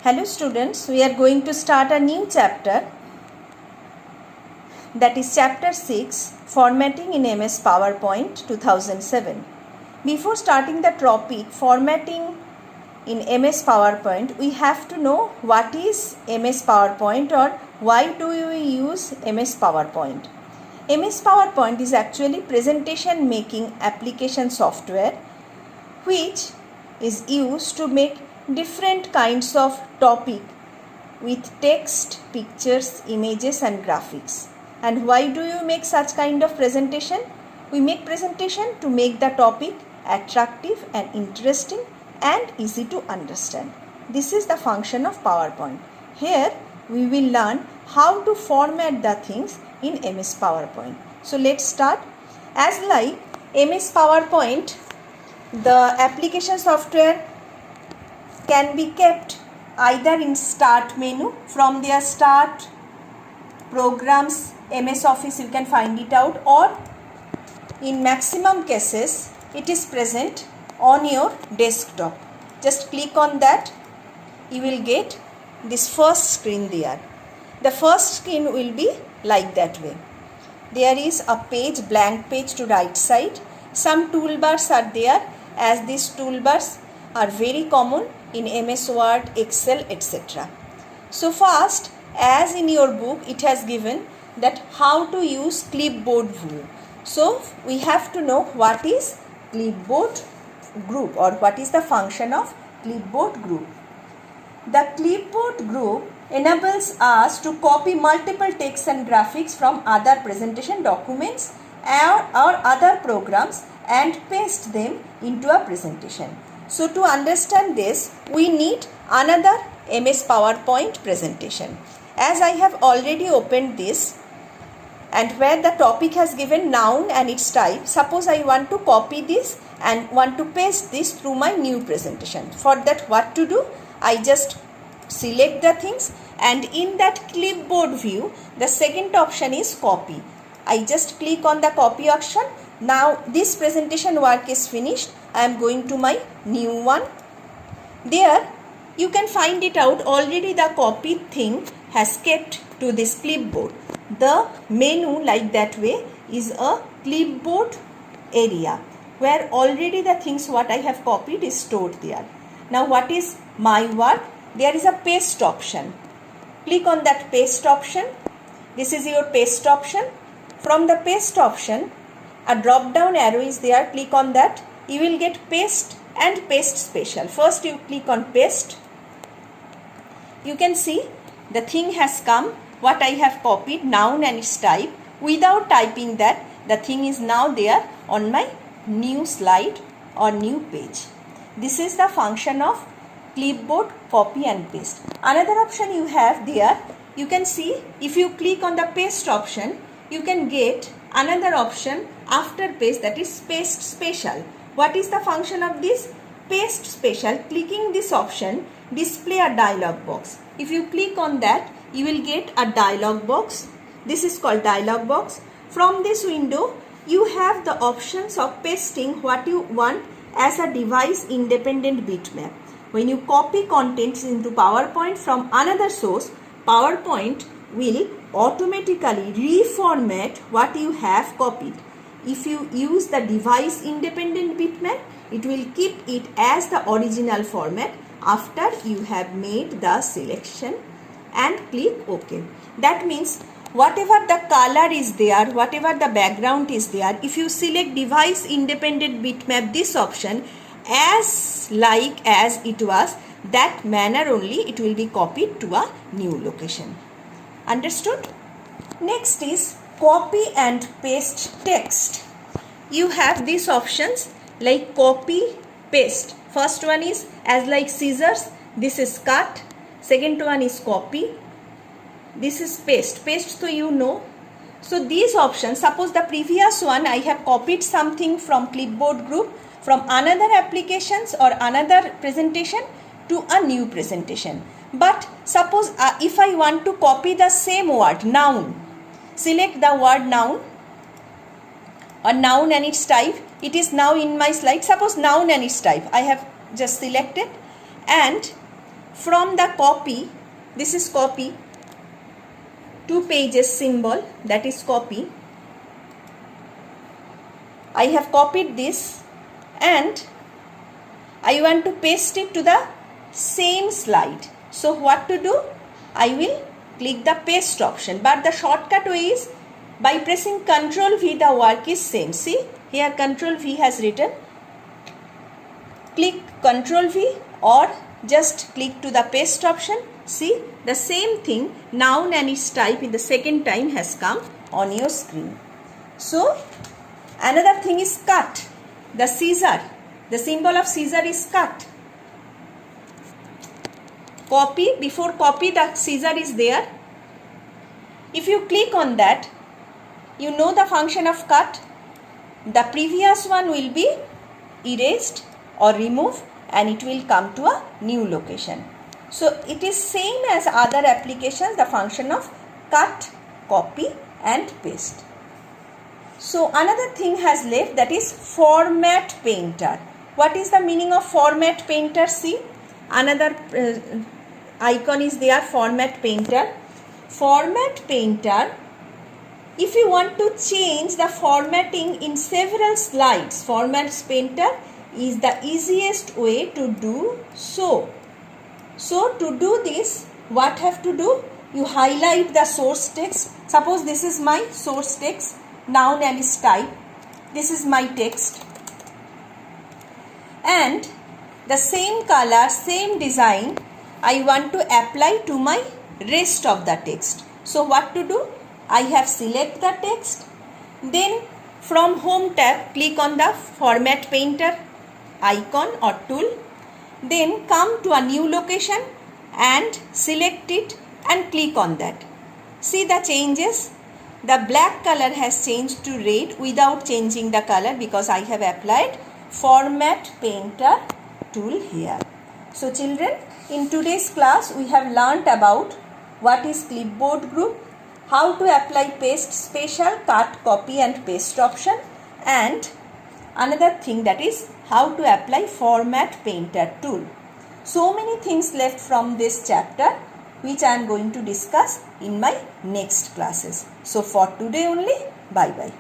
Hello students, we are going to start a new chapter, that is chapter 6, Formatting in MS PowerPoint 2007. Before starting the topic Formatting in MS PowerPoint, we have to know what is MS PowerPoint or why do we use MS PowerPoint. MS PowerPoint is actually presentation making application software which is used to make different kinds of topic with text, pictures, images and graphics. And why do you make such kind of presentation? We make presentation to make the topic attractive and interesting and easy to understand. This is the function of PowerPoint. Here we will learn how to format the things in MS PowerPoint. So let's start. As like MS PowerPoint, the application software can be kept either in start menu. From their start programs, MS Office, you can find it out, or in maximum cases it is present on your desktop. Just click on that, you will get this first screen there. The first screen will be like that way. There is a page, blank page to right side. Some toolbars are there, as these toolbars are very common in MS Word, Excel, etc. So first, as in your book it has given that how to use clipboard view. So we have to know what is clipboard group or what is the function of clipboard group. The clipboard group enables us to copy multiple text and graphics from other presentation documents or other programs and paste them into a presentation. So to understand this, we need another MS PowerPoint presentation. As I have already opened this, and where the topic has given noun and its type, suppose I want to copy this and want to paste this through my new presentation. For that, what to do? I just select the things, and in that clipboard view, the second option is copy. I just click on the copy option. Now this presentation work is finished. I am going to my new one. There you can find it out, already the copied thing has kept to this clipboard. The menu like that way is a clipboard area where already the things what I have copied is stored there. Now what is my work? There is a paste option. Click on that paste option. This is your paste option. From the paste option, a drop down arrow is there. Click on that. You will get paste and paste special. First you click on paste. You can see the thing has come, what I have copied, noun and its type. Without typing that, the thing is now there on my new slide or new page. This is the function of clipboard copy and paste. Another option you have there, you can see if you click on the paste option, you can get another option after paste, that is paste special. What is the function of this? Paste special. Clicking this option, display a dialog box. If you click on that, you will get a dialog box. This is called dialog box. From this window, you have the options of pasting what you want as a device independent bitmap. When you copy contents into PowerPoint from another source, PowerPoint will automatically reformat what you have copied. If you use the device independent bitmap, it will keep it as the original format after you have made the selection and click OK. That means whatever the color is there, whatever the background is there, if you select device independent bitmap, this option, as like as it was, that manner only it will be copied to a new location. Understood? Next is copy and paste text. You have these options like copy, paste. First one is as like scissors, this is cut. Second one is copy. This is paste. Paste, so you know. So these options, suppose the previous one I have copied something from clipboard group from another applications or another presentation to a new presentation. But suppose if I want to copy the same word, noun, select the word noun or noun and its type. It is now in my slide. Suppose noun and its type. I have just selected, and from the copy, this is copy, 2 pages symbol, that is copy. I have copied this and I want to paste it to the same slide. So what to do? I will click the paste option, but the shortcut way is by pressing Ctrl V, the work is same. See, here Ctrl V has written. Click Ctrl V or just click to the paste option. See, the same thing, noun and its type in the second time has come on your screen. So another thing is cut. The scissor, the symbol of scissor is cut. Copy, before copy the scissor is there. If you click on that, you know the function of cut. The previous one will be erased or removed and it will come to a new location. So it is same as other applications, the function of cut, copy and paste. So another thing has left, that is format painter. What is the meaning of format painter? See, another icon is there, format painter. Format painter, if you want to change the formatting in several slides, format painter is the easiest way to do so. So to do this, what have to do? You highlight the source text. Suppose this is my source text, noun and its type. This is my text. And the same color, same design, I want to apply to my rest of the text. So what to do? I have select the text. Then from home tab, click on the format painter icon or tool. Then come to a new location and select it and click on that. See the changes? The black color has changed to red without changing the color because I have applied format painter tool here. So children, in today's class we have learnt about what is clipboard group, how to apply paste special, cut, copy and paste option, and another thing, that is how to apply format painter tool. So many things left from this chapter which I am going to discuss in my next classes. So for today only, bye bye.